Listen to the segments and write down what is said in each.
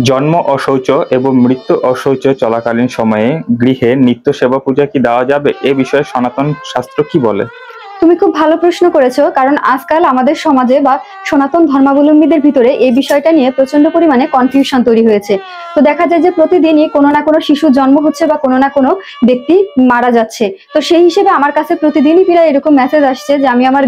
জন্ম অশৌচ এবং মৃত্যু অশৌচ চলাকালীন সময়ে গৃহে নিত্য সেবা পূজা কি দেওয়া যাবে? এ বিষয়ে সনাতন শাস্ত্র কি বলে? তুমি খুব ভালো প্রশ্ন করেছো, কারণ আজকাল আমাদের সমাজে বা সনাতন ধর্মাবলম্বীদের ভিতরে এই বিষয়টা নিয়ে প্রচন্ড পরিমাণে কনফিউশন তৈরি হয়েছে। তো দেখা যায় যে প্রতিদিনই কোনো না কোনো শিশুর জন্ম হচ্ছে বা কোনো না কোনো ব্যক্তি মারা যাচ্ছে। তো সেই হিসেবে আমার কাছে প্রতিদিনই প্রায় এরকম মেসেজ আসছে যে আমি আমার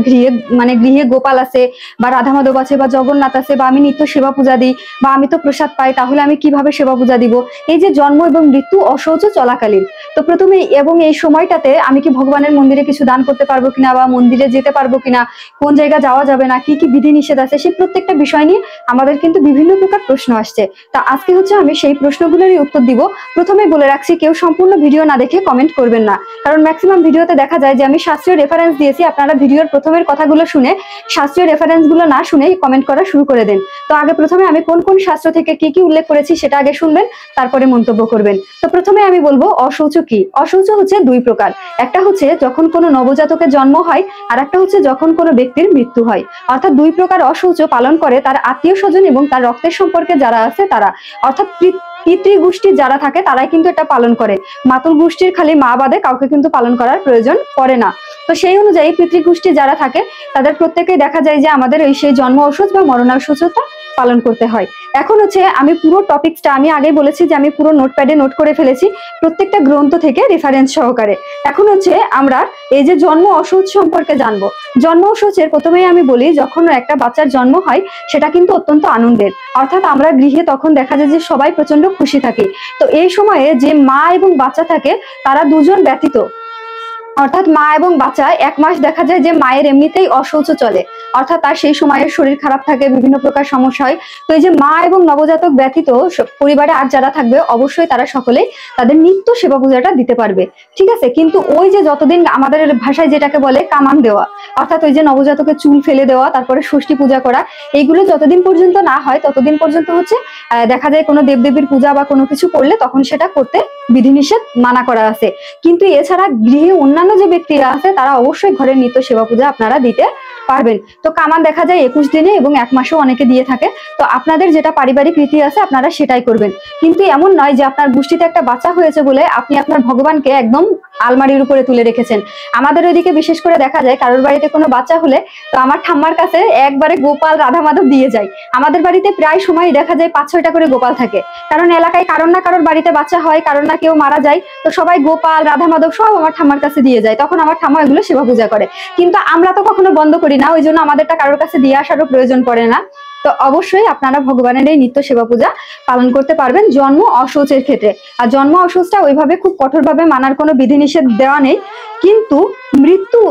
গৃহে গোপাল আছে বা রাধা মাধব আছে বা জগন্নাথ আছে বা আমি নিত্য সেবা পূজা দিই বা আমি তো প্রসাদ পাই, তাহলে আমি কিভাবে সেবা পূজা দিব? এই যে জন্ম এবং মৃত্যু অশৌচ চলাকালীন, তো প্রথমে এবং এই সময়টাতে আমি কি ভগবানের মন্দিরে কিছু দান করতে পারবো কিনা বা মন্দিরে যেতে পারবো কিনা, কোন জায়গা যাওয়া যাবে না, কি কি বিধি নিষেধ আছে, সেই প্রত্যেকটা বিষয় নিয়ে আমাদের কিন্তু বিভিন্ন প্রকার প্রশ্ন আসছে। তা আজকে হচ্ছে আমি সেই প্রশ্নগুলোরই উত্তর দিব। প্রথমে বলে রাখছি, কেউ সম্পূর্ণ ভিডিও না দেখে কমেন্ট করবেন না, কারণ ম্যাক্সিমাম ভিডিওতে দেখা যায় যে আমি শাস্ত্রীয় রেফারেন্স দিয়েছি, আপনারা ভিডিওর প্রথমের কথাগুলো শুনে শাস্ত্রীয় রেফারেন্স গুলো না শুনেই কমেন্ট করা শুরু করে দেন। তো আগে প্রথমে আমি কোন কোন শাস্ত্র থেকে কি কি উল্লেখ করেছি সেটা আগে শুনবেন, তারপরে মন্তব্য করবেন। তো প্রথমে আমি বলবো অশৌচ কি। অশৌচ হচ্ছে দুই প্রকার, একটা হচ্ছে যখন কোনো নবজাতকের জন্ম হয়, আর একটা হচ্ছে যখন কোনো ব্যক্তির মৃত্যু হয়। অর্থাৎ দুই প্রকার অশৌচ পালন করে তার আত্মীয় স্বজন এবং তার রক্তের সম্পর্কে যারা আছে তারা, অর্থাৎ পিতৃগোষ্ঠীর যারা থাকে তারাই কিন্তু এটা পালন করে। মাতুল গোষ্ঠীর খালি মা বাদে কাউকে কিন্তু পালন করার প্রয়োজন পড়ে না। তো সেই অনুযায়ী পিতৃগোষ্ঠী যারা থাকে তাদের প্রত্যেকেই দেখা যায় যে আমাদের ওই সেই জন্ম ওষুধ বা মরণাওষুধটা পালন করতে হয়। এখন হচ্ছে আমি পুরো টপিকসটা আমি আগে বলেছি যে আমি পুরো নোটপ্যাডে নোট করে ফেলেছি প্রত্যেকটা গ্রন্থ থেকে রেফারেন্স সহকারে। এখন হচ্ছে আমরা এই যে জন্ম অসৌচ সম্পর্কে জানবো। জন্ম অসৌচের প্রথমেই আমি বলি, যখন একটা বাচ্চার জন্ম হয় সেটা কিন্তু অত্যন্ত আনন্দের, অর্থাৎ আমরা গৃহে তখন দেখা যায় যে সবাই প্রচন্ড খুশি থাকি। তো এই সময়ে যে মা এবং বাচ্চা থাকে তারা দুজন ব্যতীত, অর্থাৎ মা এবং বাচ্চা 1 মাস দেখা যায় যে মায়ের এমনিতেই অশৌচ চলে, অর্থাৎ তার সেই সময়ের শরীর খারাপ থাকে, বিভিন্ন প্রকার সমস্যা হয়। তো এই যে মা এবং নবজাতক ব্যতীত পরিবারে আর যারা থাকবে অবশ্যই তারা সকলেই তাদের নিত্য সেবা পূজাটা দিতে পারবে, ঠিক আছে। কিন্তু ওই যে যতদিন আমাদের ভাষায় যেটাকে বলে কামান দেওয়া, অর্থাৎ ওই যে নবজাতকের চুল ফেলে দেওয়া, তারপরে ষষ্ঠী পূজা করা, এইগুলো যতদিন পর্যন্ত না হয় ততদিন পর্যন্ত হচ্ছে দেখা যায় কোনো দেবদেবীর পূজা বা কোনো কিছু করলে তখন সেটা করতে বিধিনিষেধ মানা করা আছে। কিন্তু এছাড়া গৃহে অন্যান্য যে ব্যক্তিরা আছে তারা অবশ্যই ঘরের নিত্য সেবা পূজা আপনারা দিতে পারবেন। তো কামান দেখা যায় 21 দিনে এবং 1 মাসেও অনেকে দিয়ে থাকে। তো আপনাদের যেটা পারিবারিক রীতি আছে আপনারা সেটাই করবেন। কিন্তু এমন নয় যে আপনার গোষ্ঠীতে একটা বাচ্চা হয়েছে বলে আপনি আপনার ভগবানকে একদম আলমারির উপরে তুলে রেখেছেন। আমাদের ওইদিকে বিশেষ করে দেখা যায় কারোর বাড়িতে কোনো বাচ্চা হলে তো আমার ঠাম্মার কাছে একবারে গোপাল রাধা মাধব দিয়ে যায়। আমাদের বাড়িতে প্রায় সময় দেখা যায় 5-6টা করে গোপাল থাকে, কারণ এলাকায় কারোর না কারোর বাড়িতে বাচ্চা হয়, কারোর না কেউ মারা যায়, তো সবাই গোপাল রাধা মাধব সব আমার ঠাম্মার কাছে দিয়ে যায়, তখন আমার ঠাম্মা এগুলো সেবা পূজা করে। কিন্তু আমরা তো কখনো বন্ধ করি না, ওই জন্য আমাদেরটা কারোর কাছে দিয়ে আসারও প্রয়োজন পড়ে না। তো অবশ্যই আপনারা ভগবানের এই নিত্য সেবা পূজা পালন করতে পারবেন জন্ম অশৌচের ক্ষেত্রে। আর জন্ম অশৌচটা ওইভাবে খুব কঠোরভাবে মানার কোনো বিধিনিষেধ দেওয়া নেই, কিন্তু মৃত্যু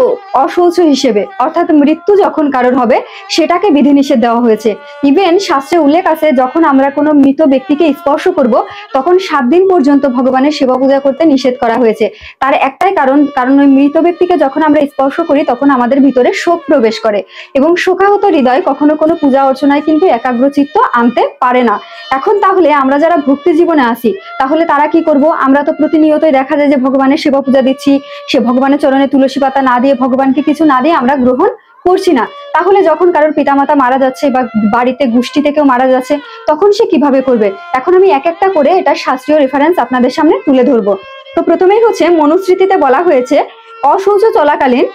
অশৌচ হিসেবে, অর্থাৎ মৃত্যু যখন কারোর হবে সেটাকে বিধিনিষেধ দেওয়া হয়েছে। ইভেন শাস্ত্রে উল্লেখ আছে যখন আমরা কোনো মৃত ব্যক্তিকে স্পর্শ করব তখন 7 দিন পর্যন্ত ভগবানের সেবা পূজা করতে নিষেধ করা হয়েছে। তার একটাই কারণ ওই মৃত ব্যক্তিকে যখন আমরা স্পর্শ করি তখন আমাদের ভিতরে শোক প্রবেশ করে, এবং শোকাহত হৃদয় কখনো কোনো পূজা অর্চনায় কিন্তু একাগ্রচিত্ত আনতে পারে না। এখন তাহলে আমরা যারা ভক্তি জীবনে আসি তাহলে তারা কি করব? আমরা তো প্রতিনিয়তই দেখা যায় যে ভগবানের সেবা পূজা দিচ্ছি, সে ভগবানের চরণে তুলসী পাতা না দিয়ে, ভগবানকে কিছু না দিয়ে আমরা গ্রহণ করছি না। তাহলে যখন কারোর পিতামাতা মারা যাচ্ছে বা বাড়িতে গোষ্ঠী থেকেও মারা যাচ্ছে তখন সে কিভাবে করবে? এখন আমি এক একটা করে এটা শাস্ত্রীয় রেফারেন্স আপনাদের সামনে তুলে ধরবো। তো প্রথমেই হচ্ছে মনুস্মৃতিতে বলা হয়েছে অশৌচ চলাকালীন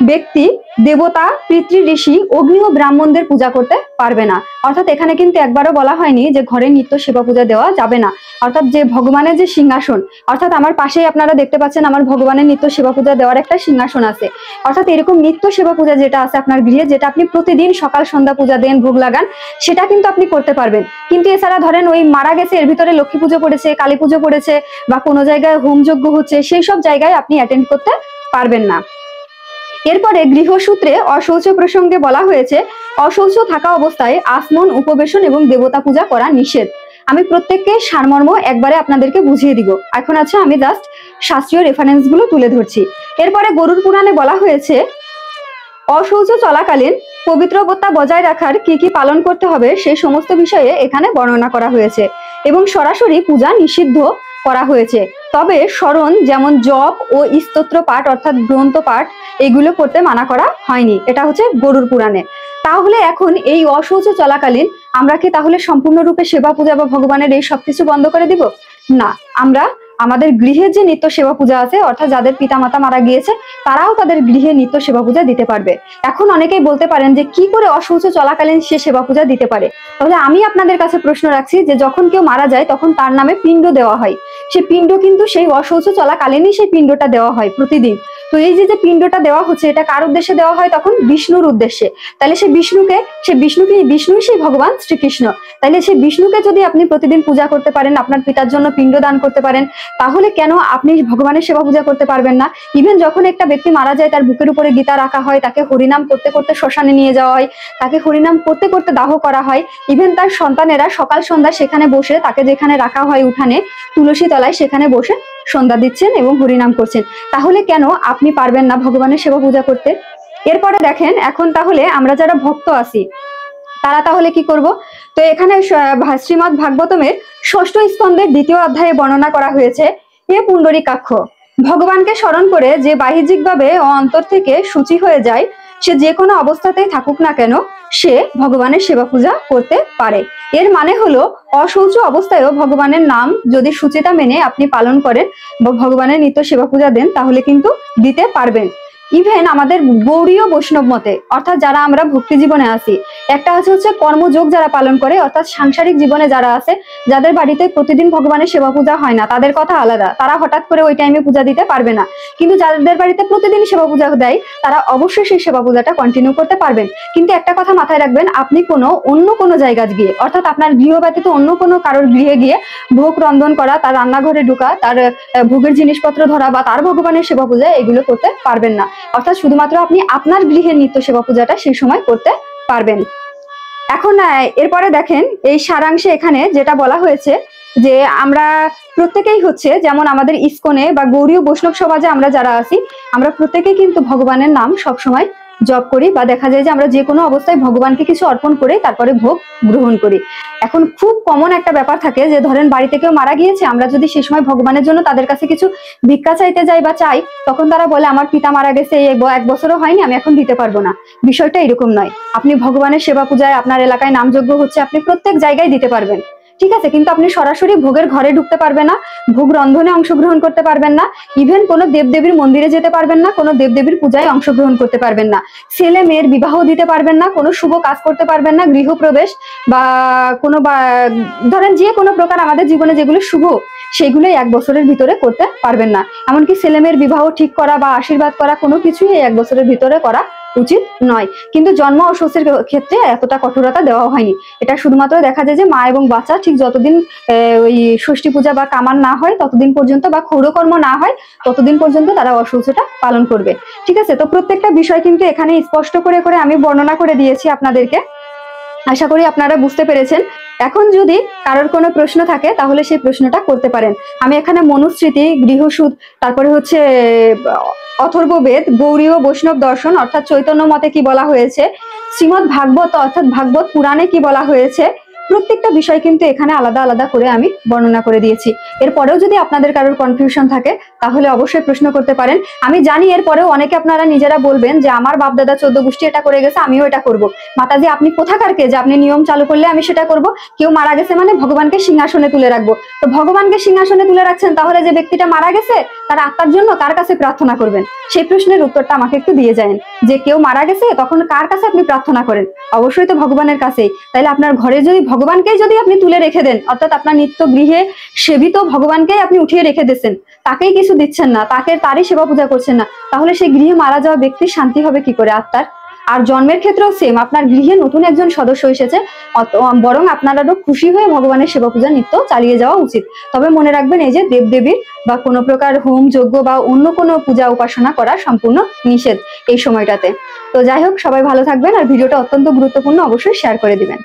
ব্যক্তি দেবতা, পিতৃ, ঋষি, অগ্নি ও ব্রাহ্মণদের পূজা করতে পারবে না। অর্থাৎ এখানে কিন্তু একবারও বলা হয়নি যে ঘরে নিত্য সেবা পূজা দেওয়া যাবে না। অর্থাৎ যে ভগবানের যে সিংহাসন, অর্থাৎ আমার পাশেই আপনারা দেখতে পাচ্ছেন আমার ভগবানের নিত্য সেবা পূজা দেওয়ার একটা সিংহাসন আছে। অর্থাৎ এরকম নিত্য সেবা পূজা যেটা আছে আপনার গৃহে, যেটা আপনি প্রতিদিন সকাল সন্ধ্যা পূজা দেন, ভোগ লাগান, সেটা কিন্তু আপনি করতে পারবেন। কিন্তু এছাড়া ধরেন ওই মারা গেছে এর ভিতরে লক্ষ্মী পুজো পড়েছে, কালী পুজো পড়েছে বা কোনো জায়গায় হোম যজ্ঞ হচ্ছে, সেই সব জায়গায় আপনি অ্যাটেন্ড করতে পারবেন না। এরপরে গৃহসূত্রে অশৌচ প্রসঙ্গে বলা হয়েছে অশৌচ থাকা অবস্থায় আসমন, উপবেশন এবং দেবতা পূজা করা নিষেধ। আমি প্রত্যেককে সারমর্ম একবারে আপনাদেরকে বুঝিয়ে দিব। এখন আছে আমি জাস্ট শাস্ত্রীয় রেফারেন্স গুলো তুলে ধরছি। এরপরে গরুড় পুরাণে বলা হয়েছে অশৌচ চলাকালীন পবিত্রতা বজায় রাখার কি কি পালন করতে হবে সেই সমস্ত বিষয়ে এখানে বর্ণনা করা হয়েছে, এবং সরাসরি পূজা নিষিদ্ধ করা হয়েছে। তবে স্মরণ যেমন জপ ও স্তোত্র পাঠ অর্থাৎ গ্রন্থ পাঠ এগুলো করতে মানা করা হয়নি। এটা হচ্ছে গরুড় পুরাণে। তাহলে এখন এই অশৌচ চলাকালীন আমরা কি তাহলে সম্পূর্ণরূপে সেবা পূজা বা ভগবানের এই সবকিছু বন্ধ করে দিব? না, আমরা আমাদের গৃহের যে নিত্য সেবা পূজা আছে, অর্থাৎ যাদের পিতামাতা মারা গিয়েছে তারাও তাদের গৃহে নিত্য সেবা পূজা দিতে পারবে। এখন অনেকেই বলতে পারেন যে কি করে অশৌচ চলাকালীন সে সেবা পূজা দিতে পারে। তাহলে আমি আপনাদের কাছে প্রশ্ন রাখছি যে যখন কেউ মারা যায় তখন তার নামে পিণ্ড দেওয়া হয়। সেই পিণ্ড কিন্তু সেই অশৌচ চলাকালীনই সেই পিণ্ডটা দেওয়া হয় প্রতিদিন। তো এই যে পিণ্ডটা দেওয়া হচ্ছে, এটা কার উদ্দেশ্যে দেওয়া হয়? তখন বিষ্ণুর উদ্দেশ্যে। তাহলে বিষ্ণুই সেই ভগবান শ্রীকৃষ্ণ। তাহলে সেই বিষ্ণুকে যদি আপনি প্রতিদিন পূজা করতে পারেন, আপনার পিতার জন্য পিণ্ড দান করতে পারেন, তাহলে কেন আপনি ভগবানের সেবা পূজা করতে পারবেন না? ইভেন যখন একটা ব্যক্তি মারা যায়, তার বুকের উপরে গীতা রাখা হয়, তাকে হরিনাম করতে করতে শ্মশানে নিয়ে যাওয়া হয়, তাকে হরিনাম করতে করতে দাহ করা হয়। ইভেন তার সন্তানেরা সকাল সন্ধ্যা সেখানে বসে, তাকে যেখানে রাখা হয় উঠানে তুলসী তলায়, সেখানে বসে সন্ধ্যা দিচ্ছেন এবং হরিনাম করছেন। তাহলে কেন আপনি পারবেন না ভগবানের সেবা পূজা করতে? এরপরে দেখেন, এখন তাহলে আমরা যারা ভক্ত আছি তারা তাহলে কি করব? তো এখানে শ্রীমদ্ ভাগবতমের ৬ষ্ঠ স্কন্ধের ২য় অধ্যায়ে বর্ণনা করা হয়েছে, হে পুণ্ডরীকাক্ষ, ভগবানকে স্মরণ করে যে বাহ্যিকভাবে ও অন্তর থেকে শুচি হয়ে যায়, সে যে কোনো অবস্থাতেই থাকুক না কেন সে ভগবানের সেবা পূজা করতে পারে। এর মানে হলো অশৌচ অবস্থায়ও ভগবানের নাম যদি শুচিতা মেনে আপনি পালন করেন বা ভগবানের নিত্য সেবা পূজা দেন, তাহলে কিন্তু দিতে পারবেন। ইভেন আমাদের গৌড়ীয় বৈষ্ণব মতে, অর্থাৎ যারা আমরা ভক্তি জীবনে আছি, একটা হচ্ছে কর্মযোগ যারা পালন করে, অর্থাৎ সাংসারিক জীবনে যারা আছে, যাদের বাড়িতে প্রতিদিন ভগবানের সেবা পূজা হয় না, তাদের কথা আলাদা, তারা হঠাৎ করে ওই টাইমে পূজা দিতে পারবে না। কিন্তু যাদের বাড়িতে প্রতিদিন সেবা পূজা দেয়, তারা অবশ্যই সেই সেবা পূজাটা কন্টিনিউ করতে পারবেন। কিন্তু একটা কথা মাথায় রাখবেন, আপনি অন্য কোনো জায়গায় গিয়ে, অর্থাৎ আপনার গৃহ ব্যতীত অন্য কোনো কারোর গৃহে গিয়ে ভোগ রন্ধন করা, তার রান্নাঘরে ঢোকা, তার ভোগের জিনিসপত্র ধরা বা তার ভগবানের সেবা পূজা, এগুলো করতে পারবেন না। অর্থাৎ শুধুমাত্র আপনি আপনার গৃহের নিত্য সেবা পূজাটা সেই সময় করতে পারবেন। এখন এরপরে দেখেন, এই সারাংশে এখানে যেটা বলা হয়েছে যে আমরা প্রত্যেকেই হচ্ছে, যেমন আমাদের ইসকনে বা গৌড়ীয় বৈষ্ণব সমাজে আমরা যারা আছি, আমরা প্রত্যেকেই কিন্তু ভগবানের নাম সবসময় জপ করি, বা দেখা যায় যে আমরা যে কোনো অবস্থায় ভগবানকে কিছু অর্পণ করে তারপরে ভোগ গ্রহণ করি। এখন খুব কমন একটা ব্যাপার থাকে যে ধরেন বাড়িতে কেউ মারা গিয়েছে, আমরা যদি সেই সময় ভগবানের জন্য তাদের কাছে কিছু ভিক্ষা চাইতে যাই বা চাই, তখন তারা বলে আমার পিতা মারা গেছে, এই 1 বছরও হয়নি, আমি এখন দিতে পারবো না। বিষয়টা এরকম নয়। আপনি ভগবানের সেবা পূজায়, আপনার এলাকায় নামযজ্ঞ হচ্ছে, আপনি প্রত্যেক জায়গায় দিতে পারবেন, ঠিক আছে, কিন্তু আপনি সরাসরি ভোগের ঘরে ঢুকতে পারবেন না, ভোগ রন্ধনে অংশগ্রহণ করতে পারবেন না, ইভেন কোনো দেবদেবীর মন্দিরে যেতে পারবেন না, কোনো দেবদেবীর পূজায় অংশগ্রহণ করতে পারবেন না, ছেলে মেয়ের বিবাহ দিতে পারবেন না, কোনো শুভ কাজ করতে পারবেন না, গৃহপ্রবেশ বা কোনো ধরেন যে কোনো প্রকার আমাদের জীবনে যেগুলো শুভ, সেগুলোই 1 বছরের ভিতরে করতে পারবেন না। এমনকি ছেলে মেয়ের বিবাহ ঠিক করা বা আশীর্বাদ করা, কোনো কিছুই এই 1 বছরের ভিতরে করা উচিত নয়। কিন্তু জন্ম ও শৌচের ক্ষেত্রে এতটা কঠোরতা দেওয়া হয়নি। এটা শুধুমাত্র দেখা যায় যে মা এবং বাচ্চা ঠিক যতদিন ওই ষষ্ঠী পূজা বা কামান না হয় ততদিন পর্যন্ত, বা ক্ষৌরকর্ম না হয় ততদিন পর্যন্ত তারা অশৌচটা পালন করবে, ঠিক আছে। তো প্রত্যেকটা বিষয় কিন্তু এখানে স্পষ্ট করে করে আমি বর্ণনা করে দিয়েছি আপনাদেরকে, আশা করি আপনারা বুঝতে পেরেছেন। এখন যদি কারোর কোনো প্রশ্ন থাকে তাহলে সেই প্রশ্নটা করতে পারেন। আমি এখানে মনুস্মৃতি, গৃহসূত, তারপরে হচ্ছে অথর্ববেদ, গৌড়ীয় বৈষ্ণব দর্শন অর্থাৎ চৈতন্য মতে কি বলা হয়েছে, শ্রীমদ্ ভাগবত অর্থাৎ ভাগবত পুরাণে কি বলা হয়েছে, প্রত্যেকটা বিষয় কিন্তু এখানে আলাদা আলাদা করে আমি বর্ণনা করে দিয়েছি। এরপরেও যদি আপনাদের কারোর কনফিউশন থাকে তাহলে অবশ্যই প্রশ্ন করতে পারেন। আমি জানি এরপরেও অনেকে আপনারা নিজেরা বলবেন যে আমার বাপ দাদা 14 গোষ্ঠী এটা করে গেছে, আমিও এটা করব। মাতাজি আপনি কোথাকার কে যে আপনি নিয়ম চালু করলে আমি সেটা করব? কেউ মারা গেছে মানে ভগবানকে সিংহাসনে তুলে রাখবো। তো ভগবানকে সিংহাসনে তুলে রাখছেন, তাহলে যে ব্যক্তিটা মারা গেছে তার আত্মার জন্য কার কাছে প্রার্থনা করবেন? সেই প্রশ্নের উত্তরটা আমাকে একটু দিয়ে যান। যে কেউ মারা গেছে তখন কার কাছে আপনি প্রার্থনা করেন? অবশ্যই তো ভগবানের কাছেই। তাহলে আপনার ঘরে যদি ভগবানকেই যদি আপনি তুলে রেখে দেন, অর্থাৎ আপনার নিত্য গৃহে সেবিত ভগবানকেই আপনি উঠিয়ে রেখে দিচ্ছেন, তাকেই কিছু দিচ্ছেন না, তারই সেবা পূজা করছেন না, তাহলে সেই গৃহে মারা যাওয়া ব্যক্তির শান্তি হবে কি করে আত্মার? আর জন্মের ক্ষেত্রেও সেম, আপনার গৃহে নতুন একজন সদস্য এসেছে, বরং আপনারাও খুশি হয়ে ভগবানের সেবা পূজা নিত্য চালিয়ে যাওয়া উচিত। তবে মনে রাখবেন, এই যে দেবদেবীর বা কোনো প্রকার হোম যজ্ঞ বা অন্য কোনো পূজা উপাসনা করা সম্পূর্ণ নিষেধ এই সময়টাতে। তো যাই হোক, সবাই ভালো থাকবেন, আর ভিডিওটা অত্যন্ত গুরুত্বপূর্ণ, অবশ্যই শেয়ার করে দিবেন।